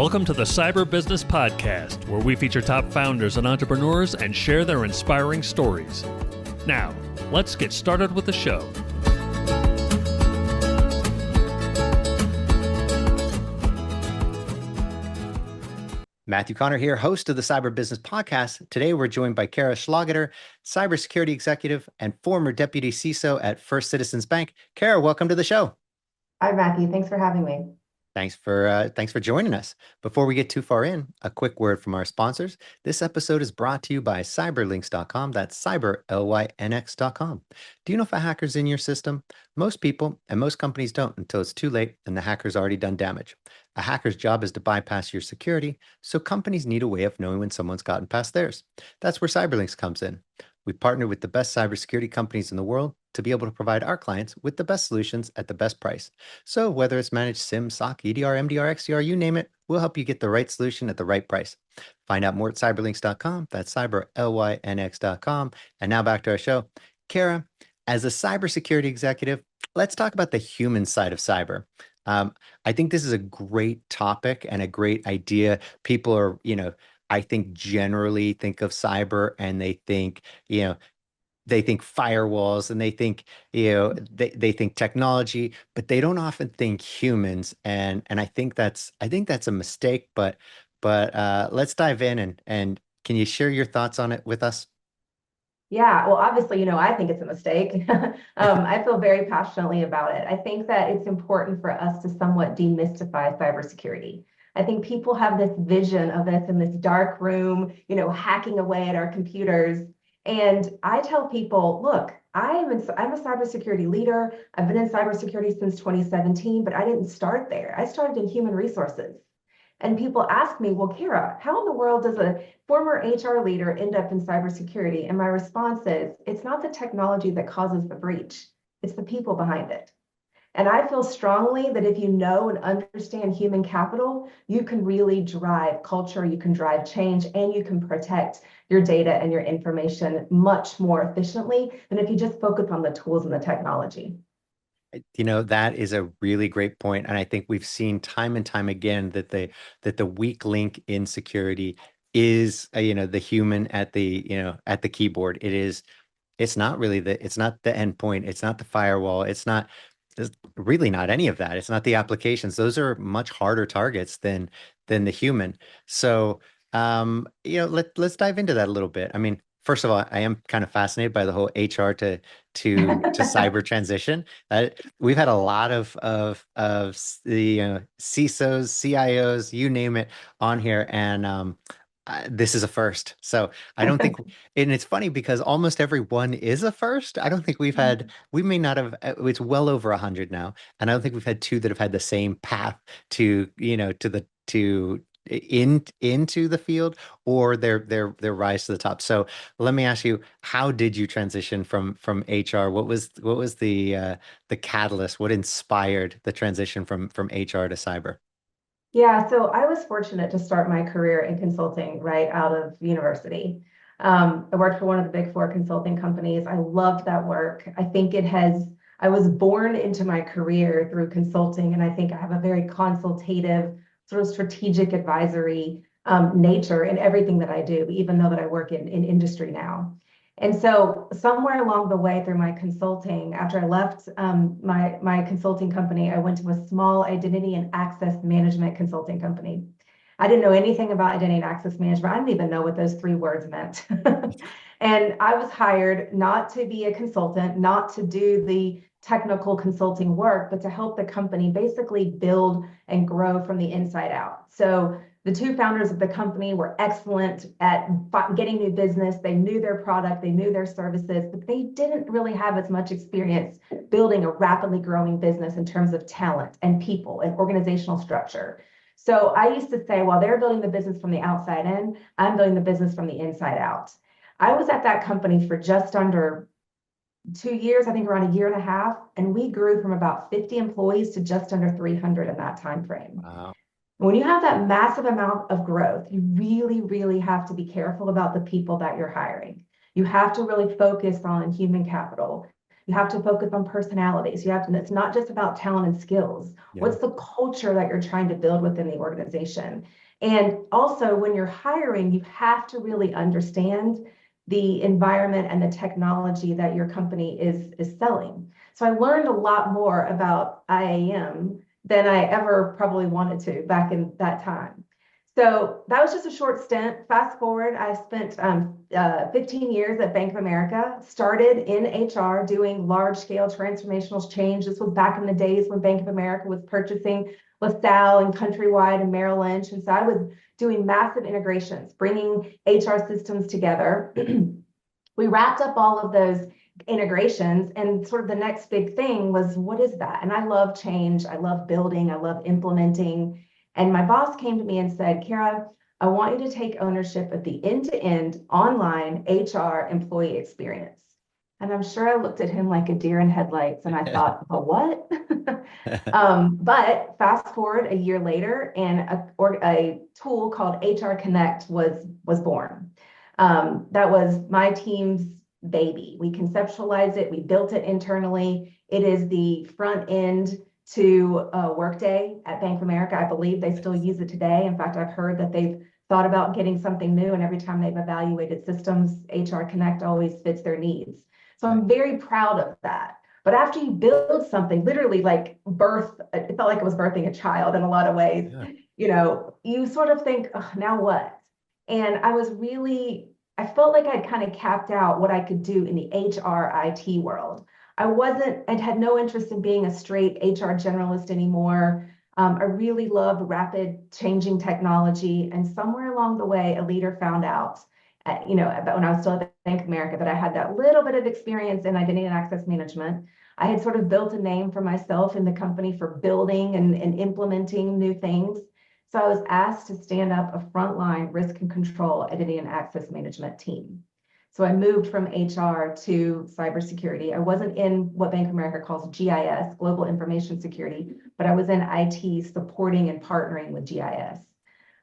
Welcome to the Cyber Business Podcast, where we feature top founders and entrepreneurs and share their inspiring stories. Now, let's get started with the show. Matthew Connor here, host of the Cyber Business Podcast. Today, we're joined by Kara Schlageter, cybersecurity executive and former Deputy CISO at First Citizens Bank. Kara, welcome to the show. Hi, Matthew. Thanks for having me. Thanks for joining us. Before we get too far in, a quick word from our sponsors. This episode is brought to you by cyberlinks.com. That's cyberlynx.com. Do you know if a hacker's in your system? Most people and most companies don't until it's too late and the hacker's already done damage. A hacker's job is to bypass your security, so companies need a way of knowing when someone's gotten past theirs. That's where Cyberlinks comes in. We partner with the best cybersecurity companies in the world to be able to provide our clients with the best solutions at the best price. So whether it's managed SIM, SOC, EDR, MDR, XDR, you name it, we'll help you get the right solution at the right price. Find out more at cyberlinks.com. That's cyberlynx.com. And now back to our show. Kara, as a cybersecurity executive, let's talk about the human side of cyber. I think this is a great topic and a great idea. People are, I think generally think of cyber and they think, they think firewalls and they think, they think technology, but they don't often think humans. And I think that's a mistake, but let's dive in and can you share your thoughts on it with us? Yeah, well, obviously, I think it's a mistake. I feel very passionately about it. I think that it's important for us to somewhat demystify cybersecurity. I think people have this vision of us in this dark room, hacking away at our computers. And I tell people, look, I'm a cybersecurity leader. I've been in cybersecurity since 2017, but I didn't start there. I started in human resources. And people ask me, well, Kara, how in the world does a former HR leader end up in cybersecurity? And my response is, it's not the technology that causes the breach. It's the people behind it. And I feel strongly that if you know and understand human capital, you can really drive culture, you can drive change, and you can protect your data and your information much more efficiently than if you just focus on the tools and the technology. That is a really great point. And I think we've seen time and time again that the weak link in security is, the human at the keyboard. It's not the endpoint. It's not the firewall. It's really not any of that. It's not the applications. Those are much harder targets than the human. So, let's dive into that a little bit. I mean, first of all, I am kind of fascinated by the whole HR to cyber transition. We've had a lot of the CISOs, CIOs, you name it, on here, and this is a first. So I don't think, and it's funny because almost everyone is a first. I don't think we may not have. It's well over 100 now, and I don't think we've had two that have had the same path to into the field or their rise to the top. So let me ask you, how did you transition from HR? What was the catalyst? What inspired the transition from HR to cyber? Yeah, so I was fortunate to start my career in consulting right out of university. I worked for one of the big four consulting companies. I loved that work. I think I was born into my career through consulting, and I think I have a very consultative, sort of strategic advisory nature in everything that I do, even though that I work in industry now. And so somewhere along the way through my consulting, after I left my consulting company, I went to a small identity and access management consulting company. I didn't know anything about identity and access management. I didn't even know what those three words meant. And I was hired not to be a consultant, not to do the technical consulting work, but to help the company basically build and grow from the inside out. So the two founders of the company were excellent at getting new business. They knew their product, they knew their services, but they didn't really have as much experience building a rapidly growing business in terms of talent and people and organizational structure. So I used to say, while they're building the business from the outside in, I'm building the business from the inside out. I was at that company for just under 2 years, I think around a year and a half, and we grew from about 50 employees to just under 300 in that time frame. Wow. When you have that massive amount of growth, you really, really have to be careful about the people that you're hiring. You have to really focus on human capital. You have to focus on personalities. You have to, it's not just about talent and skills. Yeah. What's the culture that you're trying to build within the organization? And also, when you're hiring, you have to really understand the environment and the technology that your company is selling. So I learned a lot more about IAM than I ever probably wanted to back in that time. So that was just a short stint. Fast forward, I spent 15 years at Bank of America, started in HR doing large scale transformational change. This was back in the days when Bank of America was purchasing LaSalle and Countrywide and Merrill Lynch. And so I was doing massive integrations, bringing HR systems together. We wrapped up all of those integrations, and sort of the next big thing was, what is that? And I love change. I love building. I love implementing. And my boss came to me and said, Kara, I want you to take ownership of the end-to-end online HR employee experience. And I'm sure I looked at him like a deer in headlights, and I thought, a what? But fast forward a year later, and a tool called HR Connect was born. That was my team's baby. We conceptualized it, we built it internally. It is the front end to Workday at Bank of America. I believe they still use it today. In fact, I've heard that they've thought about getting something new, and every time they've evaluated systems, HR Connect always fits their needs. So I'm very proud of that. But after you build something, literally like birth, it felt like it was birthing a child in a lot of ways. Yeah. You know, you sort of think, oh, now what? And I felt like I'd kind of capped out what I could do in the HR IT world. I had no interest in being a straight HR generalist anymore. I really loved rapid changing technology. And somewhere along the way, a leader found out, when I was still at Bank of America, that I had that little bit of experience in identity and access management. I had sort of built a name for myself in the company for building and implementing new things. So I was asked to stand up a frontline risk and control identity and access management team. So I moved from HR to cybersecurity. I wasn't in what Bank of America calls GIS, Global Information Security, but I was in IT supporting and partnering with GIS.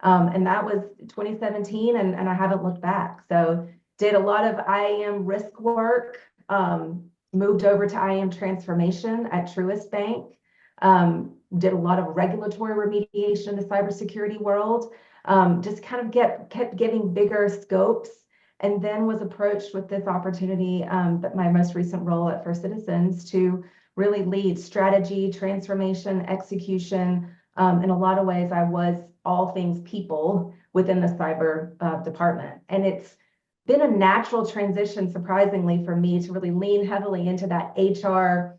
And that was 2017, and I haven't looked back. So did a lot of IAM risk work, moved over to IAM transformation at Truist Bank, did a lot of regulatory remediation in the cybersecurity world, just kind of kept getting bigger scopes, and then was approached with this opportunity, that my most recent role at First Citizens, to really lead strategy, transformation, execution. In a lot of ways, I was all things people within the cyber department. And it's been a natural transition, surprisingly, for me to really lean heavily into that HR,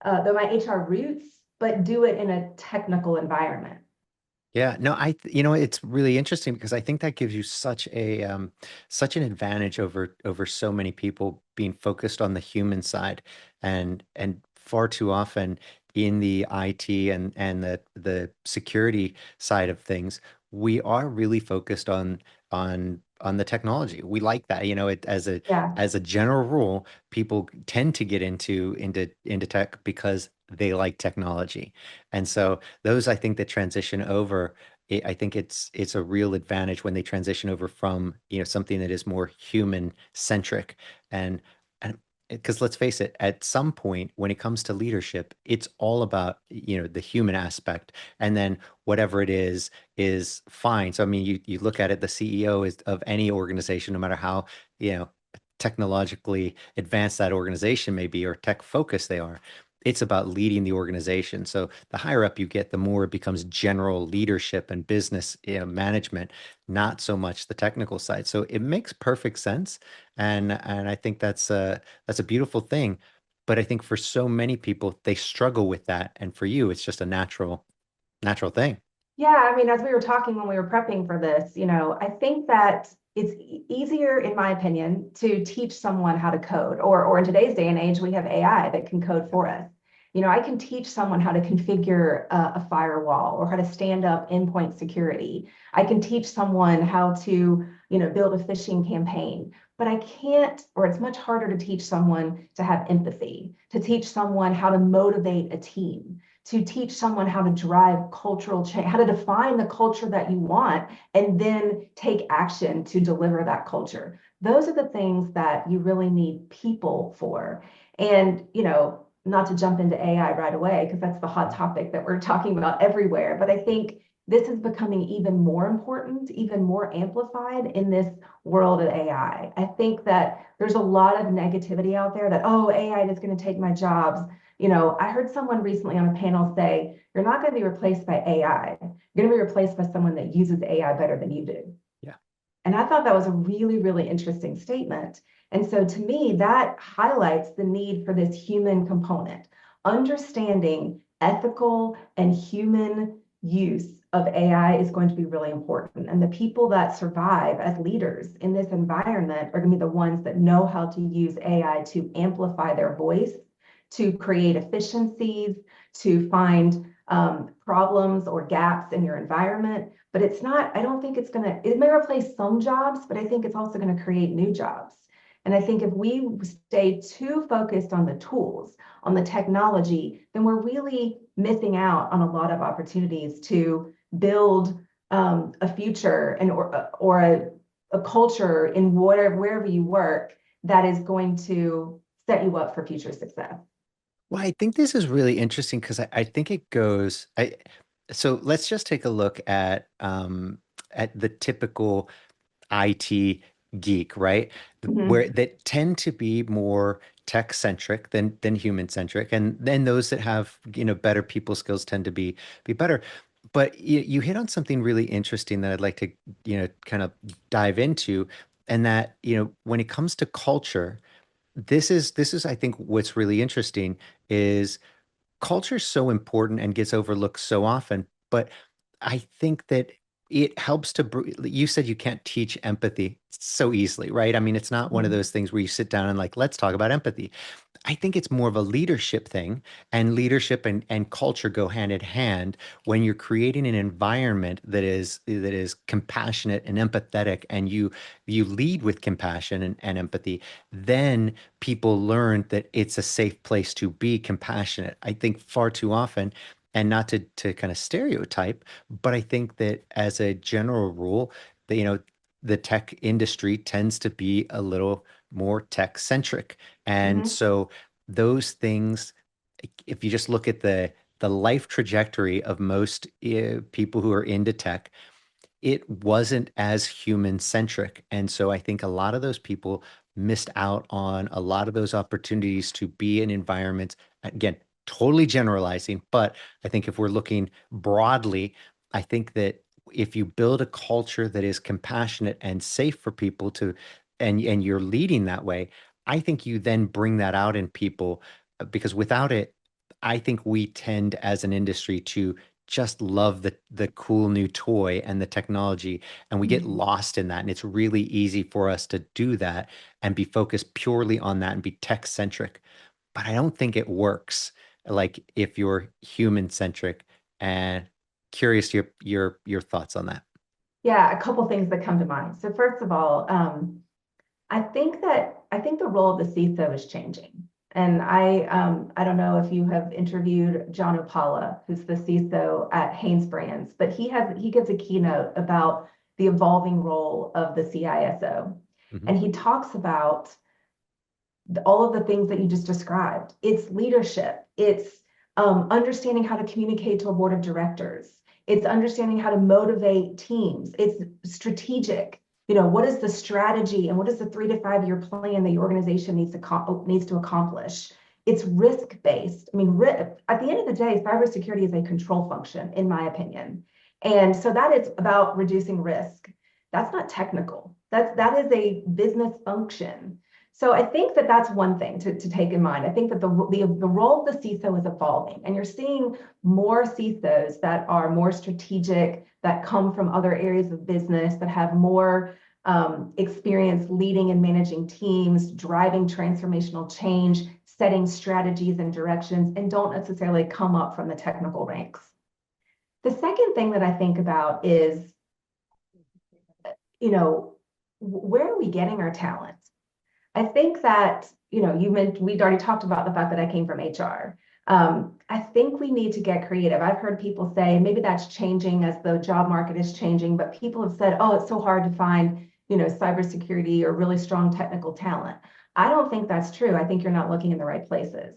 my HR roots, but do it in a technical environment. Yeah, no, it's really interesting because I think that gives you such an advantage over so many people being focused on the human side, and far too often in the IT and the security side of things, we are really focused on the technology. We like that, Yeah. as a general rule, people tend to get into tech because they like technology. And so those, I think, that transition over, I think it's a real advantage when they transition over from, something that is more human centric. And because let's face it, at some point when it comes to leadership, it's all about, the human aspect. And then whatever it is fine. So I mean, you look at it, the CEO is of any organization, no matter how, technologically advanced that organization may be or tech focused they are. It's about leading the organization. So the higher up you get, the more it becomes general leadership and business, management, not so much the technical side. So it makes perfect sense, and I think that's a beautiful thing. But I think for so many people, they struggle with that, and for you, it's just a natural thing. Yeah, I mean, as we were talking when we were prepping for this, I think that it's easier, in my opinion, to teach someone how to code, or in today's day and age, we have AI that can code for us. I can teach someone how to configure a firewall or how to stand up endpoint security. I can teach someone how to, build a phishing campaign, but I can't, or it's much harder to teach someone to have empathy, to teach someone how to motivate a team, to teach someone how to drive cultural change, how to define the culture that you want, and then take action to deliver that culture. Those are the things that you really need people for. And, not to jump into AI right away, because that's the hot topic that we're talking about everywhere, but I think this is becoming even more important, even more amplified in this world of AI. I think that there's a lot of negativity out there that, oh, AI is going to take my jobs. I heard someone recently on a panel say, you're not going to be replaced by AI. You're going to be replaced by someone that uses AI better than you do. Yeah. And I thought that was a really, really interesting statement. And so to me, that highlights the need for this human component, understanding ethical and human use of AI is going to be really important. And the people that survive as leaders in this environment are going to be the ones that know how to use AI to amplify their voice, to create efficiencies, to find problems or gaps in your environment. But it's not, I don't think it may replace some jobs, but I think it's also going to create new jobs. And I think if we stay too focused on the tools, on the technology, then we're really missing out on a lot of opportunities to build a future and or a culture in wherever you work that is going to set you up for future success. Well, I think this is really interesting because I think it goes. So let's just take a look at the typical IT geek, right? Where that tend to be more tech centric than human centric, and then those that have better people skills tend to be better. But you hit on something really interesting that I'd like to kind of dive into, and that when it comes to culture, this is I think what's really interesting is culture is so important and gets overlooked so often, but I think that it helps to, you said you can't teach empathy so easily, right? I mean, it's not one of Mhm. those things where you sit down and like, let's talk about empathy. I think it's more of a leadership thing, and leadership and culture go hand in hand when you're creating an environment that is compassionate and empathetic, and you lead with compassion and empathy, then people learn that it's a safe place to be compassionate. I think far too often, and not to kind of stereotype, but I think that as a general rule, the tech industry tends to be a little more tech centric. And Mhm. so those things, if you just look at the life trajectory of most people who are into tech, it wasn't as human centric. And so I think a lot of those people missed out on a lot of those opportunities to be in environments, again, totally generalizing, but I think if we're looking broadly, I think that if you build a culture that is compassionate and safe for people to, and you're leading that way, I think you then bring that out in people, because without it, I think we tend as an industry to just love the cool new toy and the technology, and we get Mhm. lost in that, and it's really easy for us to do that and be focused purely on that and be tech centric. But I don't think it works like if you're human centric. And curious your thoughts on that. Yeah, a couple things that come to mind. So first of all, I think the role of the CISO is changing. And I don't know if you have interviewed John Opala, who's the CISO at Hanesbrands, but he gives a keynote about the evolving role of the CISO. Mhm. And he talks about all of the things that you just described. It's leadership. It's understanding how to communicate to a board of directors. It's understanding how to motivate teams. It's strategic. What is the strategy and what is the 3 to 5 year plan that your organization needs to accomplish? It's risk based. I mean, at the end of the day, cybersecurity is a control function, in my opinion, and so that is about reducing risk. That's not technical. That is a business function. So I think that that's one thing to take in mind. I think that the role of the CISO is evolving, and you're seeing more CISOs that are more strategic, that come from other areas of business, that have more experience leading and managing teams, driving transformational change, setting strategies and directions, and don't necessarily come up from the technical ranks. The second thing that I think about is, where are we getting our talent? I think that, we'd already talked about the fact that I came from HR. I think we need to get creative. I've heard people say maybe that's changing as the job market is changing, but people have said, oh, it's so hard to find, cybersecurity or really strong technical talent. I don't think that's true. I think you're not looking in the right places.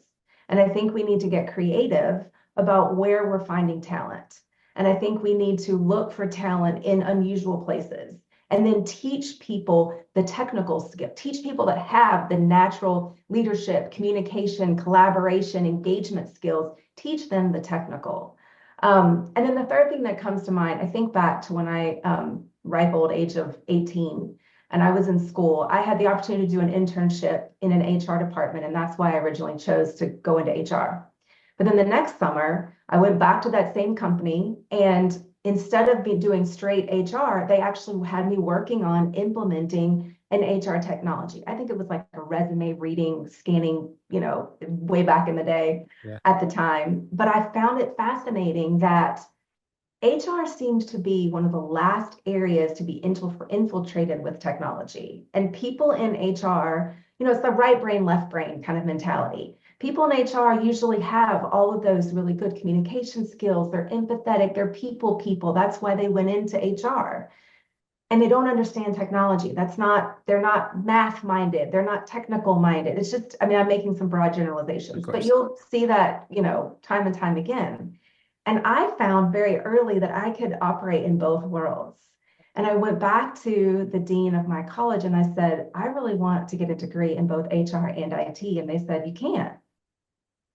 And I think we need to get creative about where we're finding talent. And I think we need to look for talent in unusual places and then teach people the technical skill, teach people that have the natural leadership, communication, collaboration, engagement skills, teach them the technical. And then the third thing that comes to mind, I think back to when I ripe old age of 18 and I was in school. I had the opportunity to do an internship in an HR department, and that's why I originally chose to go into HR. But then the next summer, I went back to that same company, and instead of me doing straight HR, they actually had me working on implementing an HR technology. I think it was like a resume reading, scanning, way back in the day Yeah. at the time. But I found it fascinating that HR seems to be one of the last areas to be infiltrated with technology. And people in HR, it's the right brain, left brain kind of mentality. People in HR usually have all of those really good communication skills. They're empathetic, they're people. That's why they went into HR. And they don't understand technology. They're not math minded, they're not technical minded. It's just, I'm making some broad Of generalizations, but course. you'll see that, time and time again. And I found very early that I could operate in both worlds. And I went back to the dean of my college and I said, I really want to get a degree in both HR and IT. And they said, you can't.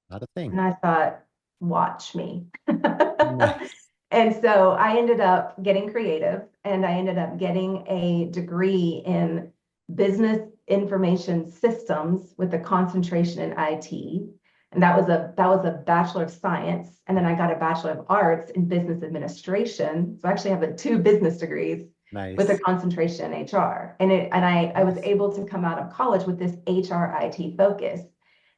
Not a thing. And I thought, watch me. Nice. And so I ended up getting creative and I ended up getting a degree in business information systems with a concentration in IT. And that was a Bachelor of Science. And then I got a Bachelor of Arts in Business Administration. So I actually have two business degrees with a Nice. concentration in HR. And I was Nice. able to come out of college with this HR IT focus.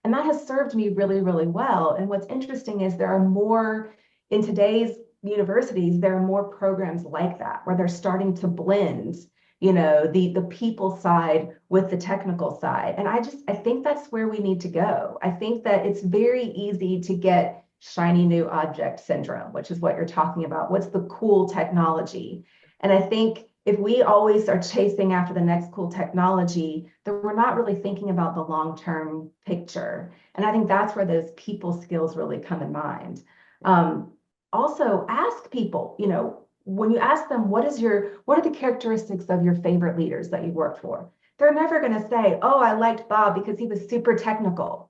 And that has served me really, really well. And what's interesting is there are more in today's universities, there are more programs like that where they're starting to blend, the people side with the technical side. And I think that's where we need to go. I think that it's very easy to get shiny new object syndrome, which is what you're talking about. What's the cool technology? And I think if we always are chasing after the next cool technology, then we're not really thinking about the long-term picture. And I think that's where those people skills really come in mind. Also ask people, when you ask them, what are the characteristics of your favorite leaders that you've worked for? They're never going to say, oh, I liked Bob because he was super technical.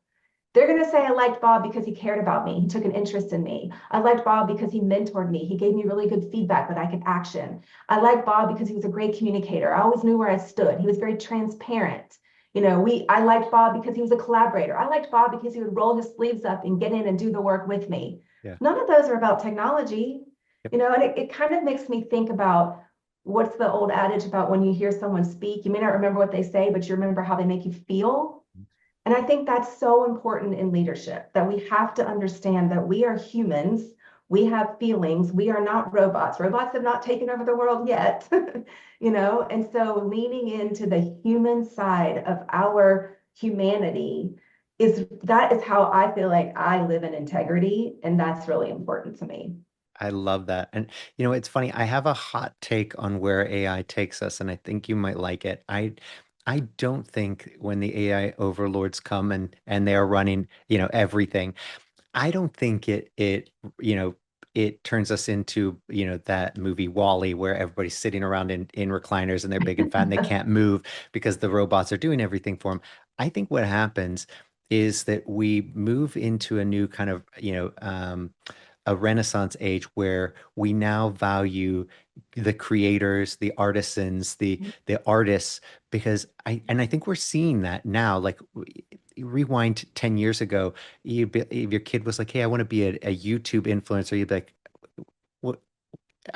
They're going to say, I liked Bob because he cared about me. He took an interest in me. I liked Bob because he mentored me. He gave me really good feedback that I could action. I liked Bob because he was a great communicator. I always knew where I stood. He was very transparent. I liked Bob because he was a collaborator. I liked Bob because he would roll his sleeves up and get in and do the work with me. Yeah. None of those are about technology, Yep. and it kind of makes me think about what's the old adage about when you hear someone speak, you may not remember what they say, but you remember how they make you feel. And I think that's so important in leadership, that we have to understand that we are humans, we have feelings, we are not robots. Robots have not taken over the world yet, and so leaning into the human side of our humanity that is how I feel like I live in integrity, and that's really important to me. I love that. And it's funny, I have a hot take on where AI takes us, and I think you might like it. I don't think when the AI overlords come and they are running, everything, I don't think you know, it turns us into, that movie Wall-E where everybody's sitting around in recliners and they're big and fat and they can't move because the robots are doing everything for them. I think what happens is that we move into a new kind of, a Renaissance age where we now value the creators, the artisans, the artists, because I think we're seeing that now. Like rewind 10 years ago, if your kid was like, "Hey, I want to be a YouTube influencer," you'd be like, "What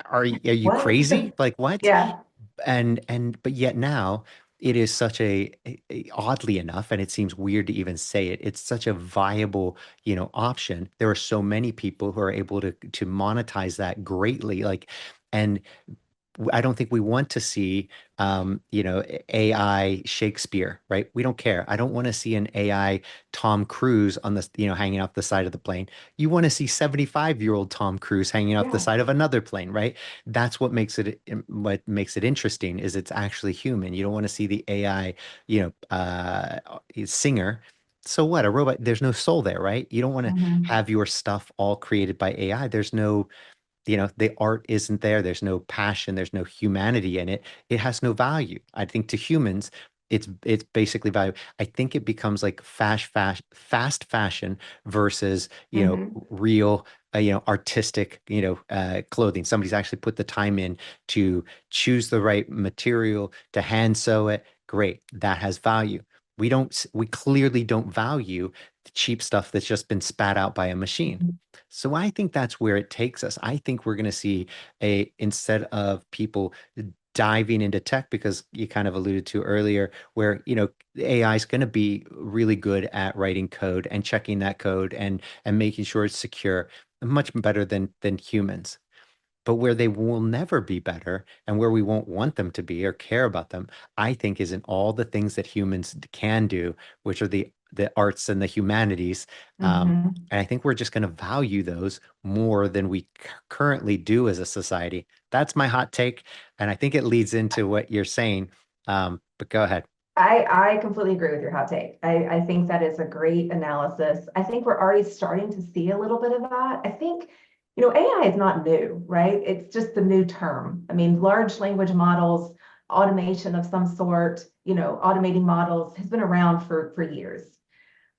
are you What? crazy? Like what?" Yeah. But yet now it is such oddly enough, and it seems weird to even say it, it's such a viable, option. There are so many people who are able to monetize that greatly. Like, and I don't think we want to see, AI Shakespeare, right? We don't care. I don't want to see an AI Tom Cruise on the, hanging off the side of the plane. You want to see 75-year-old Tom Cruise hanging off the Yeah. side of another plane, right? That's what makes it interesting is it's actually human. You don't want to see the AI, singer. So what? A robot, there's no soul there, right? You don't want to Mhm. have your stuff all created by AI. There's no, the art isn't there. There's no passion. There's no humanity in it. It has no value. I think to humans, it's basically value. I think it becomes like fast fashion versus, Mhm. real, artistic, clothing. Somebody's actually put the time in to choose the right material, to hand sew it. Great. That has value. We clearly don't value the cheap stuff that's just been spat out by a machine. Mhm. So I think that's where it takes us. I think we're going to see instead of people diving into tech, because you kind of alluded to earlier, where, AI is going to be really good at writing code and checking that code and making sure it's secure, much better than humans. But where they will never be better and where we won't want them to be or care about them, I think is in all the things that humans can do, which are the arts and the humanities. Mhm. And I think we're just going to value those more than we currently do as a society. That's my hot take. And I think it leads into what you're saying. But go ahead. I completely agree with your hot take. I think that is a great analysis. I think we're already starting to see a little bit of that. I think, AI is not new, right? It's just the new term. I mean, large language models, automation of some sort, automating models has been around for years.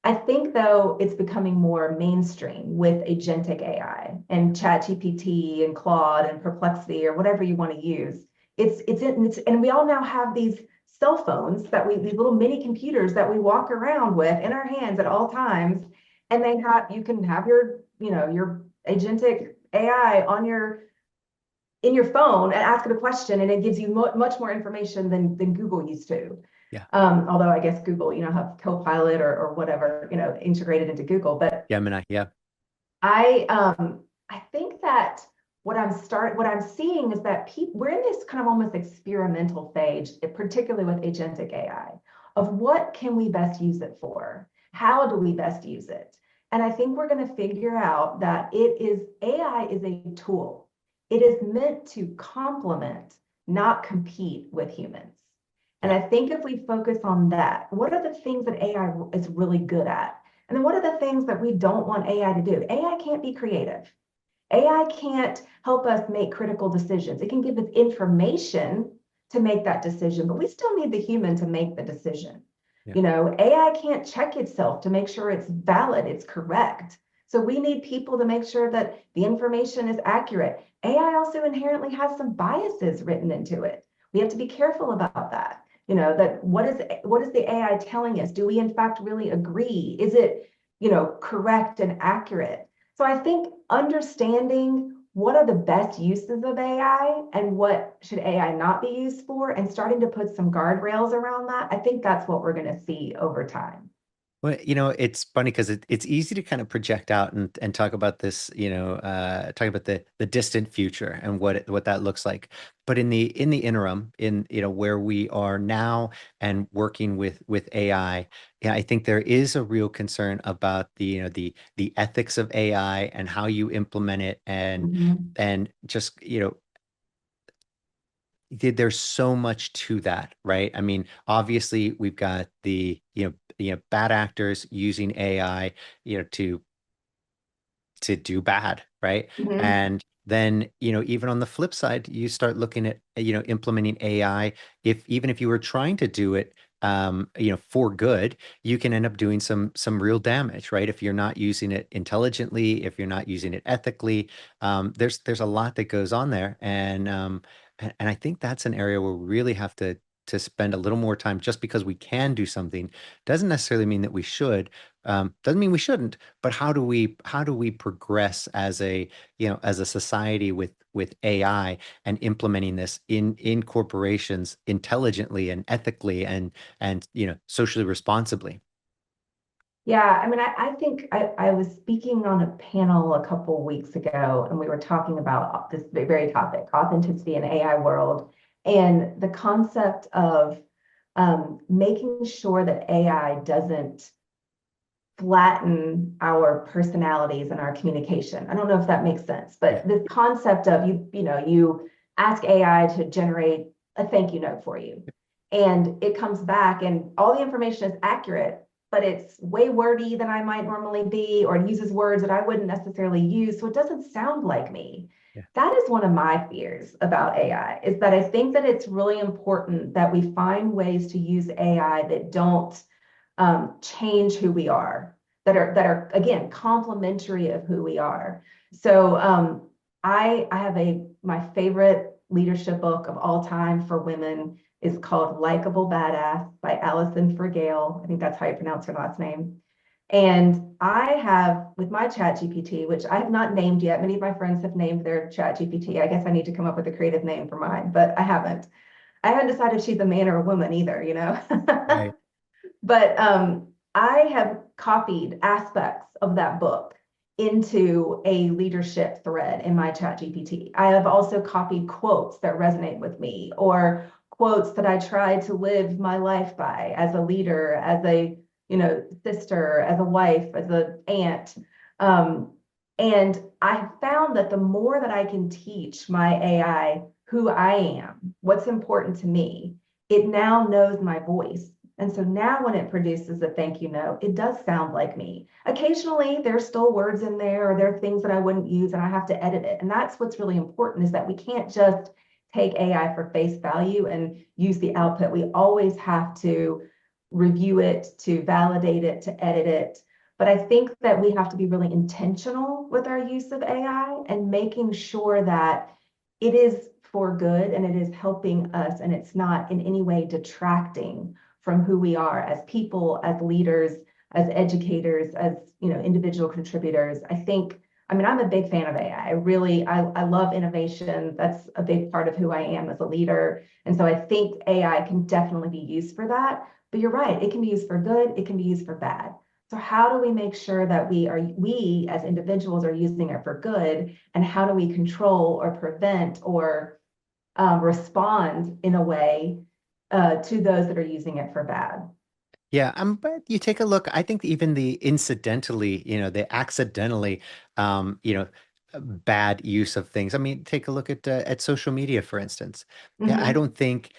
I think though it's becoming more mainstream with agentic AI and ChatGPT and Claude and Perplexity or whatever you want to use. And we all now have these cell phones these little mini computers that we walk around with in our hands at all times, and you can have your agentic AI in your phone and ask it a question, and it gives you much more information than Google used to. Yeah. Although I guess Google, have Copilot or whatever, integrated into Google. But Gemini. Yeah. I think that what I'm seeing is that we're in this kind of almost experimental phase, particularly with agentic AI, of what can we best use it for? How do we best use it? And I think we're going to figure out that AI is a tool. It is meant to complement, not compete with humans. And Yeah. I think if we focus on that, what are the things that AI is really good at? And then what are the things that we don't want AI to do? AI can't be creative. AI can't help us make critical decisions. It can give us information to make that decision, but we still need the human to make the decision. Yeah. AI can't check itself to make sure it's valid, it's correct. So we need people to make sure that the information is accurate. AI also inherently has some biases written into it. We have to be careful about that. That what is the AI telling us? Do we in fact really agree? Is it, correct and accurate? So I think understanding what are the best uses of AI and what should AI not be used for, and starting to put some guardrails around that, I think that's what we're going to see over time. Well, it's funny because it's easy to kind of project out and talk about this, talk about the distant future and what that looks like. But in the interim, in where we are now and working with AI, yeah, I think there is a real concern about the ethics of AI and how you implement it Mhm. and just, there's so much to that, right? I mean, obviously we've got the, bad actors using AI, to do bad, right? Mhm. And then, even on the flip side, you start looking at, implementing AI. Even if you were trying to do it, for good, you can end up doing some real damage, right? If you're not using it intelligently, if you're not using it ethically, there's a lot that goes on there, and I think that's an area where we really have to spend a little more time. Just because we can do something doesn't necessarily mean that we should. Doesn't mean we shouldn't, but how do we progress as a society with AI and implementing this in corporations intelligently and ethically and socially responsibly? Yeah, I mean, I think I was speaking on a panel a couple weeks ago, and we were talking about this very topic, authenticity in AI world, and the concept of making sure that AI doesn't flatten our personalities and our communication. I don't know if that makes sense, Yeah. but this concept of you ask AI to generate a thank you note for you, and it comes back and all the information is accurate, but it's way wordy than I might normally be, or it uses words that I wouldn't necessarily use, so it doesn't sound like me. Yeah. That is one of my fears about AI, is that I think that it's really important that we find ways to use AI that don't change who we are, that are again complementary of who we are. So I have my favorite leadership book of all time for women is called Likeable Badass by Allison Fergale. I think that's how you pronounce her last name. And I have with my chat GPT, which I have not named yet. Many of my friends have named their chat GPT. I guess I need to come up with a creative name for mine, but I haven't. I haven't decided if she's a man or a woman either. Right. But I have copied aspects of that book into a leadership thread in my chat GPT. I have also copied quotes that resonate with me, or quotes that I try to live my life by as a leader, as a sister, as a wife, as an aunt. Um, and I found that the more that I can teach my AI who I am, what's important to me, it now knows my voice. And so now when it produces a thank you note, it does sound like me. Occasionally there's still words in there, or there are things that I wouldn't use and I have to edit it. And that's what's really important, is that we can't just take AI for face value and use the output. We always have to review it, to validate it, to edit it. But I think that we have to be really intentional with our use of AI and making sure that it is for good and it is helping us, and it's not in any way detracting from who we are as people, as leaders, as educators, as individual contributors. I mean, I'm a big fan of AI. I love innovation. That's a big part of who I am as a leader. And so I think AI can definitely be used for that. But you're right, it can be used for good, it can be used for bad. So how do we make sure that we as individuals are using it for good, and how do we control or prevent or respond in a way to those that are using it for bad? Yeah, but you take a look, I think even the incidentally, the accidentally, bad use of things. I mean, take a look at social media, for instance. Yeah, Mm-hmm. I don't think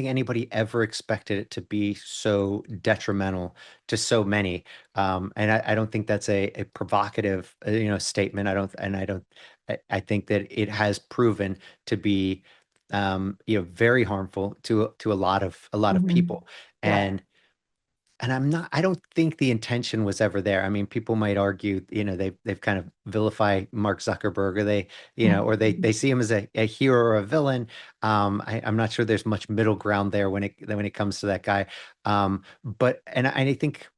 anybody ever expected it to be so detrimental to so many. And I don't think that's a provocative, statement. I think that it has proven to be very harmful to a lot of Mm-hmm. people. Yeah. And I don't think the intention was ever there. I mean, people might argue, they've kind of vilify Mark Zuckerberg, or they see him as a hero or a villain. I'm not sure there's much middle ground there when it comes to that guy. But and I think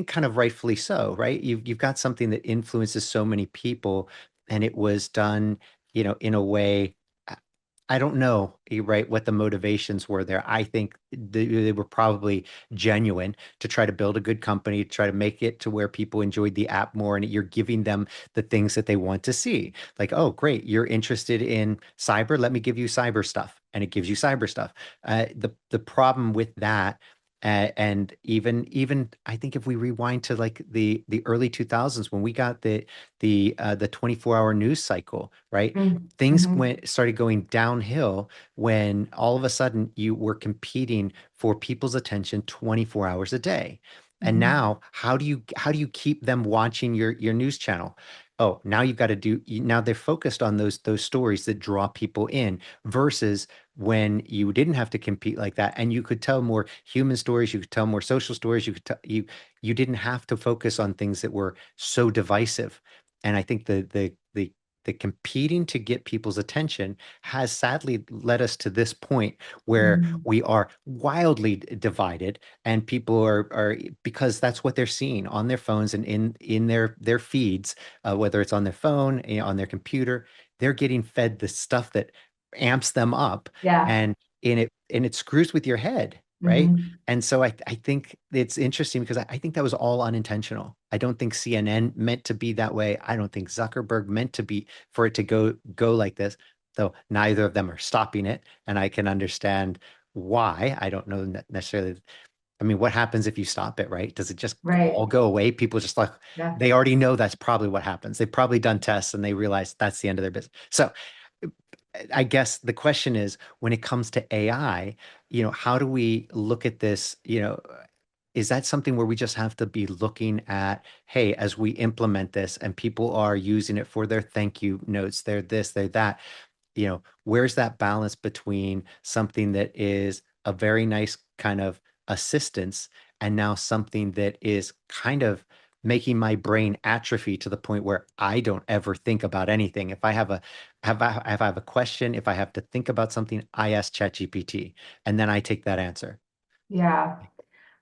kind of rightfully so, right? You've got something that influences so many people, and it was done, in a way. I I don't know, right, what the motivations were there. I think they were probably genuine to try to build a good company, try to make it to where people enjoyed the app more, and you're giving them the things that they want to see. Like, oh, great, you're interested in cyber. Let me give you cyber stuff, and it gives you cyber stuff. The problem with that, and even I think if we rewind to like the early 2000s, when we got the 24-hour news cycle, right? Things Mm-hmm. started going downhill when all of a sudden you were competing for people's attention 24 hours a day. And Mm-hmm. now how do you keep them watching your news channel? Oh, now you've got to now they're focused on those stories that draw people in, versus when you didn't have to compete like that, and you could tell more human stories, you could tell more social stories, you didn't have to focus on things that were so divisive. And I think the competing to get people's attention has sadly led us to this point where Mm-hmm. we are wildly divided, and people are because that's what they're seeing on their phones and in their feeds, whether it's on their phone, on their computer. They're getting fed the stuff that amps them up, Yeah. and it screws with your head. right? Mhm. And so I think it's interesting because I think that was all unintentional. I don't think CNN meant to be that way. I don't think Zuckerberg meant to be for it to go like this, though neither of them are stopping it. And I can understand why. I don't know necessarily. I mean, what happens if you stop it, right? Does it just all Right. go away? People just like, Yeah. they already know that's probably what happens. They've probably done tests and they realize that's the end of their business. So I guess the question is, when it comes to AI, how do we look at this? Is that something where we just have to be looking at, hey, as we implement this and people are using it for their thank you notes, their this, their that, where's that balance between something that is a very nice kind of assistance and now something that is kind of making my brain atrophy to the point where I don't ever think about anything. If I have if I have a question, if I have to think about something, I ask ChatGPT and then I take that answer. Yeah.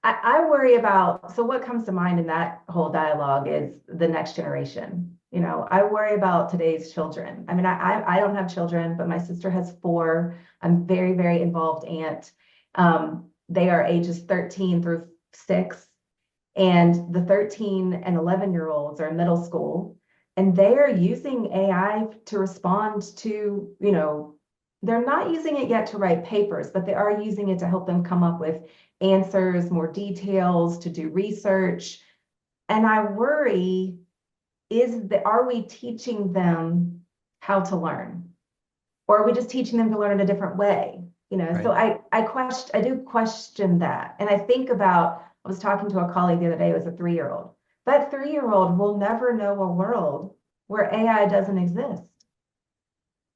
I worry about, so what comes to mind in that whole dialogue is the next generation. I worry about today's children. I mean, I don't have children, but my sister has four. I'm very, very involved aunt. They are ages 13 through 6, and the 13 and 11-year-olds are in middle school, and they are using AI to respond to, they're not using it yet to write papers, but they are using it to help them come up with answers, more details, to do research. And I worry, are we teaching them how to learn? Or are we just teaching them to learn in a different way? So Right. I do question that. And I think about, I was talking to a colleague the other day who was a 3-year-old. That 3-year-old will never know a world where AI doesn't exist.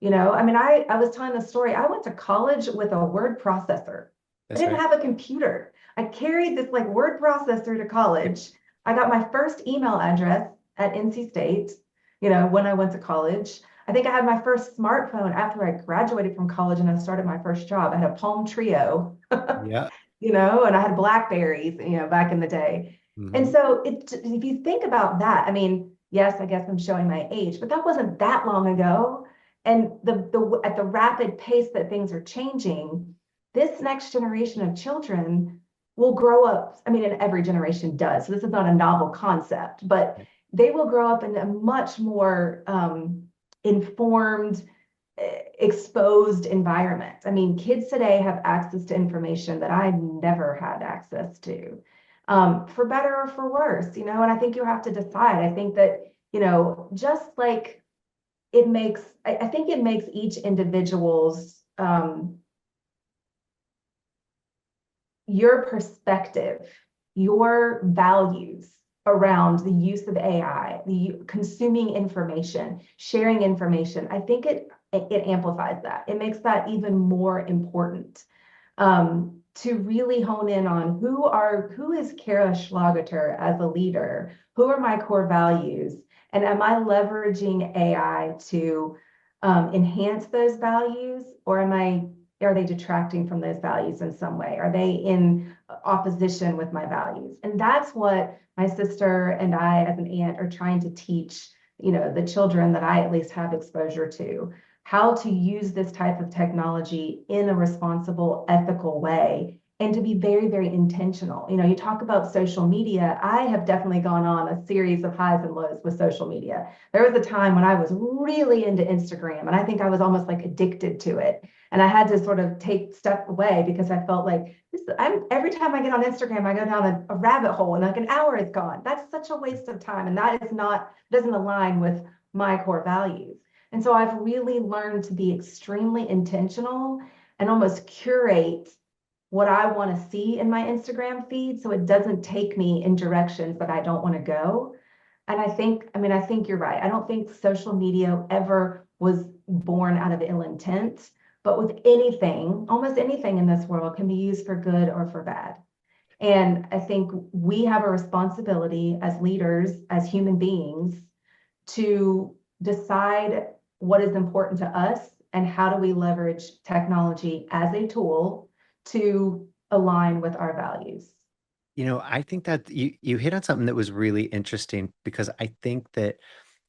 I mean, I was telling the story. I went to college with a word processor. I That's didn't right. have a computer. I carried this like word processor to college. I got my first email address at NC State, when I went to college. I think I had my first smartphone after I graduated from college and I started my first job. I had a Palm Trio, Yeah. and I had Blackberries, back in the day. And Hmm. so if you think about that, I mean, yes, I guess I'm showing my age, but that wasn't that long ago. And at the rapid pace that things are changing, this next generation of children will grow up. I mean, and every generation does. So this is not a novel concept, but they will grow up in a much more informed, exposed environment. I mean, kids today have access to information that I never had access to, for better or for worse, and I think you have to decide. I think that, just like I think it makes each individual's, your perspective, your values around the use of AI, the consuming information, sharing information. I think it amplifies that. It makes that even more important, to really hone in on who is Kara Schlageter as a leader, who are my core values, and am I leveraging AI to enhance those values, or are they detracting from those values in some way? Are they in opposition with my values? And that's what my sister and I, as an aunt, are trying to teach, the children that I at least have exposure to, how to use this type of technology in a responsible, ethical way, and to be very, very intentional. You talk about social media. I have definitely gone on a series of highs and lows with social media. There was a time when I was really into Instagram, and I think I was almost like addicted to it. And I had to sort of take step away because I felt like every time I get on Instagram, I go down a rabbit hole and like an hour is gone. That's such a waste of time. And that doesn't align with my core values. And so I've really learned to be extremely intentional and almost curate what I want to see in my Instagram feed so it doesn't take me in directions that I don't want to go. And I think you're right. I don't think social media ever was born out of ill intent, but with anything, almost anything in this world can be used for good or for bad. And I think we have a responsibility as leaders, as human beings, to decide what is important to us and how do we leverage technology as a tool to align with our values. I think that you hit on something that was really interesting because I think that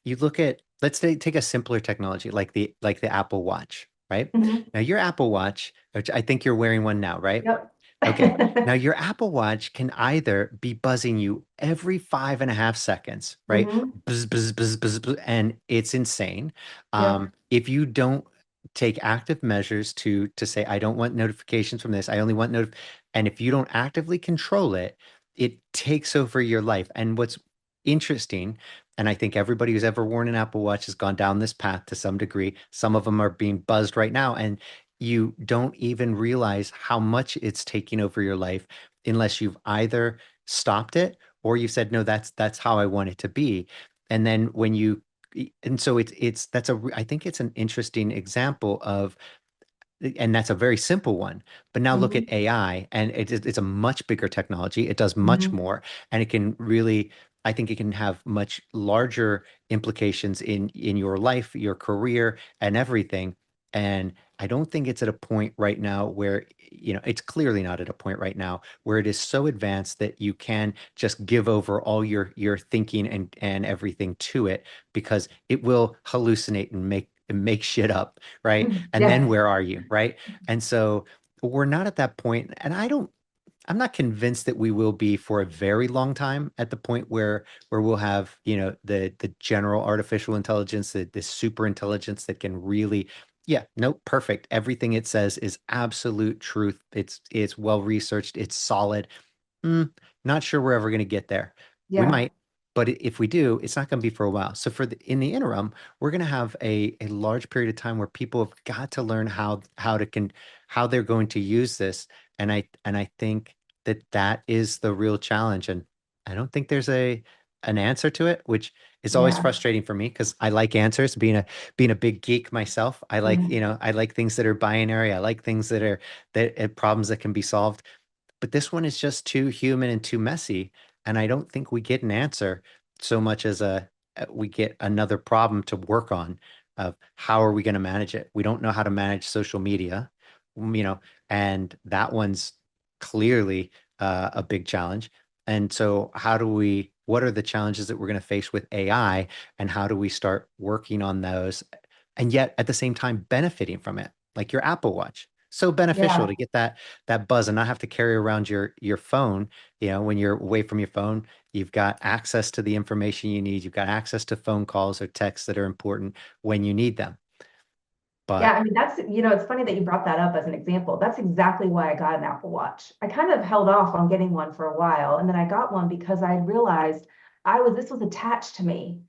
you look at, let's say, take a simpler technology like the Apple Watch, right? Mhm. Now your Apple Watch, which I think you're wearing one now, right? Yep. Okay. Now your Apple Watch can either be buzzing you every 5.5 seconds, right? Hmm. Buzz, buzz, buzz, buzz, buzz, and it's insane. Yep. If you don't take active measures to say, I don't want notifications from this, I only want and if you don't actively control it, it takes over your life. And what's interesting, and I think everybody who's ever worn an Apple Watch has gone down this path to some degree. Some of them are being buzzed right now, and you don't even realize how much it's taking over your life unless you've either stopped it or you've said, no, that's how I want it to be. And then when you and so it's that's I think it's an interesting example of, and that's a very simple one. But now look at Hmm. AI, and it's a much bigger technology. It does much Hmm. more, and it can really, I think it can have much larger implications in your life, your career, and everything. And I don't think it's at a point right now where, it's clearly not at a point right now where it is so advanced that you can just give over all your thinking and everything to it, because it will hallucinate and make shit up, right? And then Yes. where are you, right? And so we're not at that point, and I'm not convinced that we will be for a very long time at the point where we'll have, the general artificial intelligence, the super intelligence that can really, yeah, nope, perfect. Everything it says is absolute truth. It's well researched, it's solid. Mm, Not sure we're ever going to get there. We Yeah. might, but if we do, it's not going to be for a while. So in the interim, we're going to have a large period of time where people have got to learn how they're going to use this, and I think that is the real challenge. And I don't think there's an answer to it, which is always Yeah. frustrating for me because I like answers. Being a big geek myself, Yeah. I like things that are binary. I like things that problems that can be solved. But this one is just too human and too messy. And I don't think we get an answer so much as we get another problem to work on of how are we going to manage it? We don't know how to manage social media, you know, and that one's clearly a big challenge. And so what are the challenges that we're going to face with AI, and how do we start working on those and yet at the same time benefiting from it? Like your Apple Watch. So beneficial Yeah. to get that buzz and not have to carry around your phone. When you're away from your phone, you've got access to the information you need. You've got access to phone calls or texts that are important when you need them. Yeah, But I mean, it's funny that you brought that up as an example. That's exactly why I got an Apple Watch. I kind of held off on getting one for a while, and then I got one because I realized this was attached to me.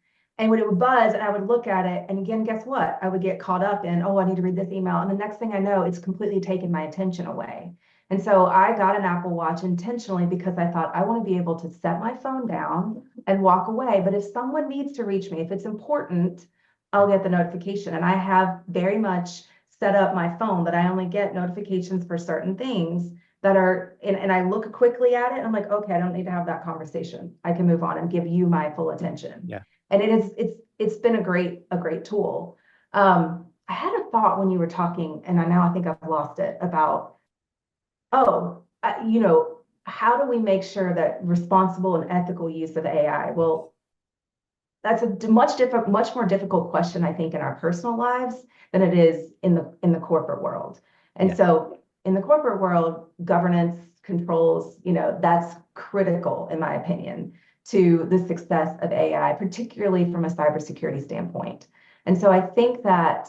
And when it would buzz and I would look at it, and again, guess what? I would get caught up in, oh, I need to read this email. And the next thing I know, it's completely taken my attention away. And so I got an Apple Watch intentionally because I thought I want to be able to set my phone down and walk away. But if someone needs to reach me, if it's important, I'll get the notification. And I have very much set up my phone that I only get notifications for certain things that are, and I look quickly at it and I'm like, okay, I don't need to have that conversation. I can move on and give you my full attention. yeah, And it's been a great tool. I had a thought when you were talking, and I think I've lost it about, how do we make sure that responsible and ethical use of AI? Well, that's a much more difficult question, I think, in our personal lives than it is in the corporate world. And yes, so in the corporate world, governance controls, that's critical, in my opinion, to the success of AI, particularly from a cybersecurity standpoint. And so I think that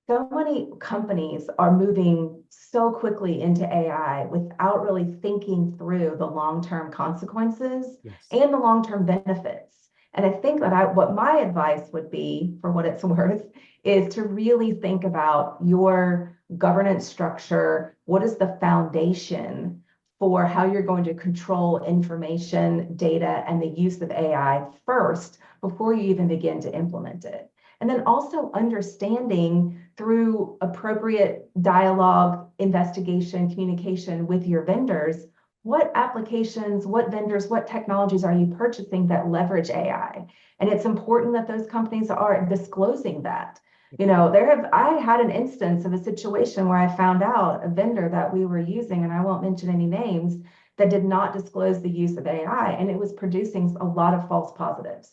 so many companies are moving so quickly into AI without really thinking through the long-term consequences yes, and the long-term benefits. And I think that what my advice would be, for what it's worth, is to really think about your governance structure. What is the foundation for how you're going to control information, data, and the use of AI first before you even begin to implement it? And then also understanding through appropriate dialogue, investigation, communication with your vendors, what applications, what vendors, what technologies are you purchasing that leverage AI? And it's important that those companies are disclosing that. I had an instance of a situation where I found out a vendor that we were using, and I won't mention any names, that did not disclose the use of AI, and it was producing a lot of false positives.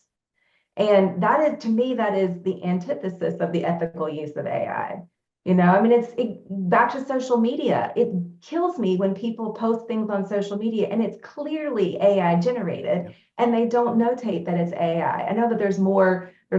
And that is, to me, that is the antithesis of the ethical use of AI. I mean, back to social media. It kills me when people post things on social media and it's clearly AI generated Yep. and they don't notate that it's AI. I know that there's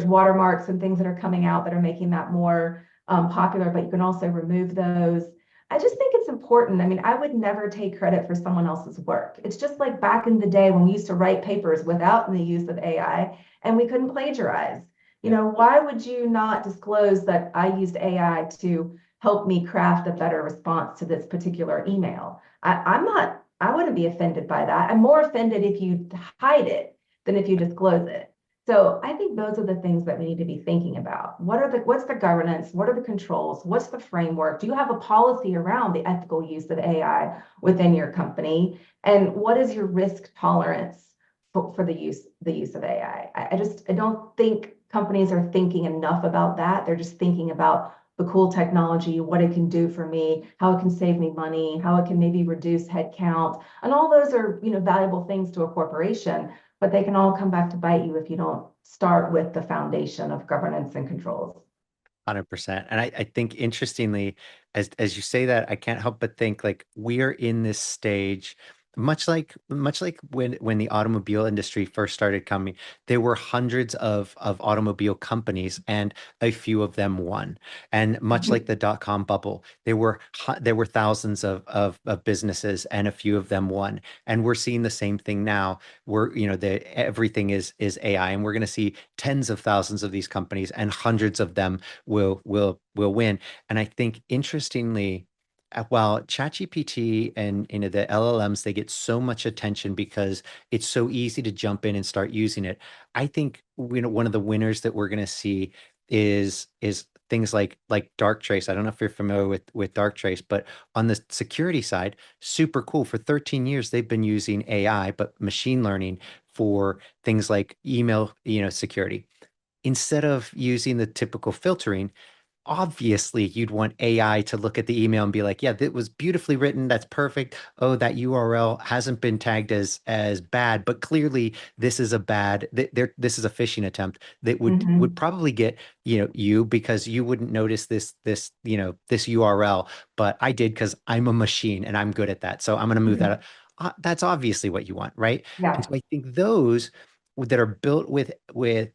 watermarks and things that are coming out that are making that more popular, but you can also remove those. I just think it's important. I mean, I would never take credit for someone else's work. It's just like back in the day when we used to write papers without the use of AI and we couldn't plagiarize. Yeah. Why would you not disclose that I used AI to help me craft a better response to this particular email? I wouldn't be offended by that. I'm more offended if you hide it than if you disclose it. So I think those are the things that we need to be thinking about. What's the governance? What are the controls? What's the framework? Do you have a policy around the ethical use of AI within your company? And what is your risk tolerance for the use of AI? I don't think companies are thinking enough about that. They're just thinking about the cool technology, what it can do for me, how it can save me money, how it can maybe reduce headcount. And all those are, valuable things to a corporation, but they can all come back to bite you if you don't start with the foundation of governance and controls. 100%. And I think interestingly, as you say that, I can't help but think like we are in this stage, much like when the automobile industry first started coming, there were hundreds of automobile companies and a few of them won. And much like Mhm. the dot-com bubble, there were thousands of businesses and a few of them won. And we're seeing the same thing now. Everything is AI, and we're going to see tens of thousands of these companies and hundreds of them will win. And I think interestingly, while ChatGPT and the LLMs, they get so much attention because it's so easy to jump in and start using it. I think one of the winners that we're going to see is things like Darktrace. I don't know if you're familiar with Darktrace, but on the security side, super cool. For 13 years, they've been using AI, but machine learning for things like email, security. Instead of using the typical filtering, obviously you'd want AI to look at the email and be like, yeah, that was beautifully written. That's perfect. Oh, that URL hasn't been tagged as bad, but clearly this is a bad this is a phishing attempt that would Mhm. probably get, you because you wouldn't notice this URL, but I did because I'm a machine and I'm good at that. So I'm going to move that Mhm. up. That's obviously what you want, right? And Yeah. so I think those that are built with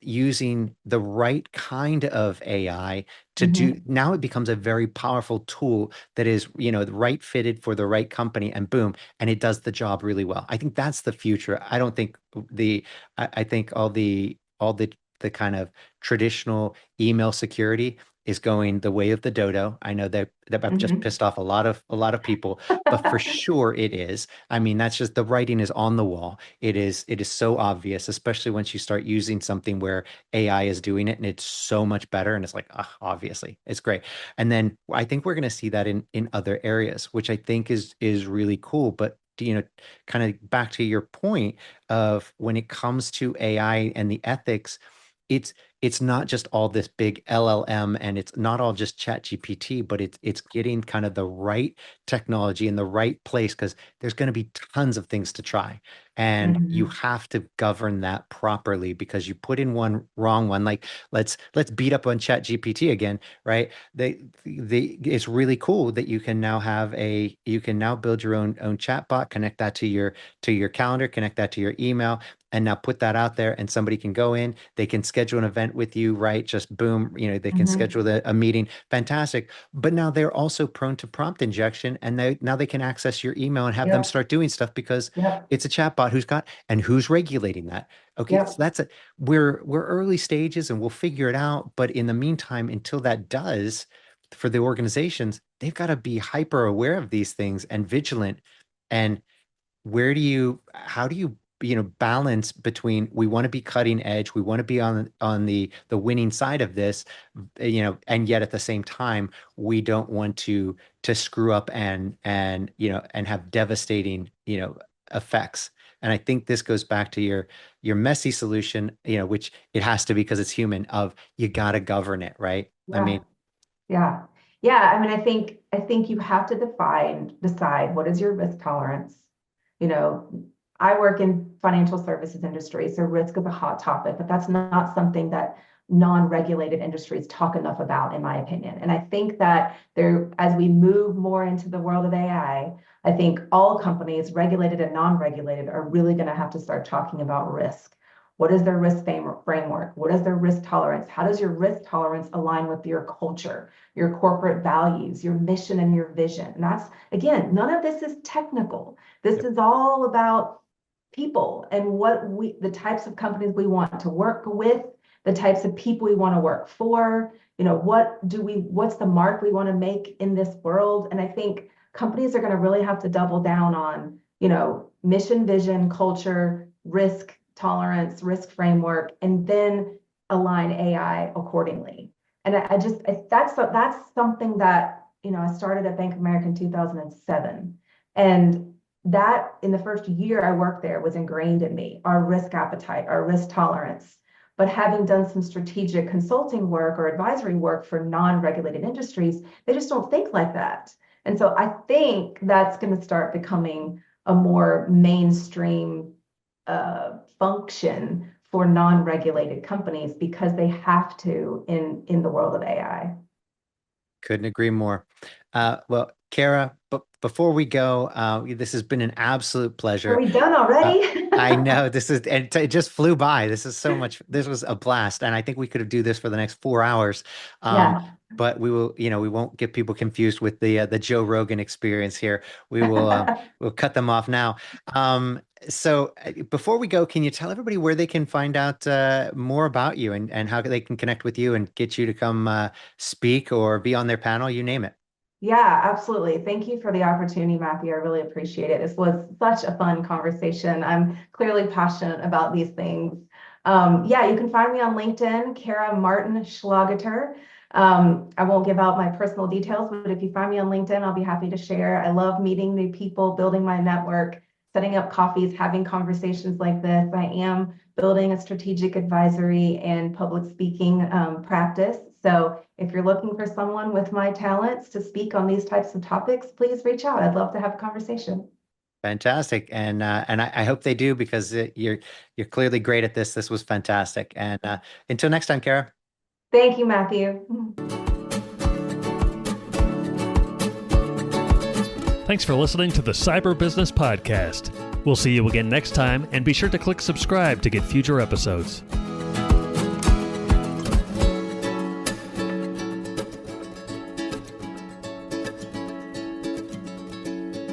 using the right kind of AI to do, Mhm. now it becomes a very powerful tool that is, right fitted for the right company, and boom, and it does the job really well. I think that's the future. I don't think I think all the kind of traditional email security is going the way of the dodo. I know that I've just Mhm. pissed off a lot of people, but for sure it is. I mean, that's just, the writing is on the wall. It is so obvious, especially once you start using something where AI is doing it and it's so much better. And it's like, obviously, it's great. And then I think we're going to see that in other areas, which I think is really cool. But kind of back to your point of when it comes to AI and the ethics, it's it's not just all this big LLM and it's not all just Chat GPT, but it's getting kind of the right technology in the right place because there's going to be tons of things to try. And you Mhm. have to govern that properly because you put in one wrong one. Like let's beat up on Chat GPT again, right? It's really cool that you can now build your own chat bot, connect that to your calendar, connect that to your email, and now put that out there and somebody can go in, they can schedule an event with you, right? Just boom, they can Mhm. schedule a meeting. Fantastic. But now they're also prone to prompt injection, and now they can access your email and have them Yep. start doing stuff because Yep. it's a chatbot who's regulating that. Okay, so Yep. we're early stages and we'll figure it out. But in the meantime, until that does, for the organizations, they've got to be hyper aware of these things and vigilant. And how do you balance between, we want to be cutting edge, we want to be on the winning side of this, and yet at the same time we don't want to screw up and have devastating effects. And I think this goes back to your messy solution, which it has to be because it's human, of you got to govern it, right? I Yeah. mean, Yeah. Yeah. I mean, I think you have to decide what is your risk tolerance. You know, I work in financial services industry, so risk is a hot topic, but that's not something that non-regulated industries talk enough about, in my opinion. And I think that as we move more into the world of AI, I think all companies, regulated and non-regulated, are really going to have to start talking about risk. What is their risk framework? What is their risk tolerance? How does your risk tolerance align with your culture, your corporate values, your mission, and your vision? And that's, again, none of this is technical. This is all about people and the types of companies we want to work with, the types of people we want to work for, what's the mark we want to make in this world? And I think companies are going to really have to double down on, mission, vision, culture, risk tolerance, risk framework, and then align AI accordingly. And that's something that, I started at Bank of America in 2007. And that in the first year I worked there was ingrained in me, our risk appetite, our risk tolerance. But having done some strategic consulting work or advisory work for non-regulated industries, they just don't think like that. And so I think that's going to start becoming a more mainstream function for non-regulated companies because they have to in the world of AI. Couldn't agree more. Well, Kara, before we go, this has been an absolute pleasure. Are we done already? I know it just flew by. This was a blast. And I think we could do this for the next 4 hours. Yeah. But we will, we won't get people confused with the Joe Rogan experience here. We will, we'll cut them off now. So before we go, can you tell everybody where they can find out more about you and how they can connect with you and get you to come speak or be on their panel, you name it? Yeah, absolutely. Thank you for the opportunity, Matthew. I really appreciate it. This was such a fun conversation. I'm clearly passionate about these things. Yeah, you can find me on LinkedIn, Kara Martin Schlageter. I won't give out my personal details, but if you find me on LinkedIn, I'll be happy to share. I love meeting new people, building my network, setting up coffees, having conversations like this. I am building a strategic advisory and public speaking practice. So if you're looking for someone with my talents to speak on these types of topics, please reach out. I'd love to have a conversation. Fantastic. And I hope they do because you're clearly great at this. This was fantastic. And until next time, Kara. Thank you, Matthew. Thanks for listening to the Cyber Business Podcast. We'll see you again next time, and be sure to click subscribe to get future episodes.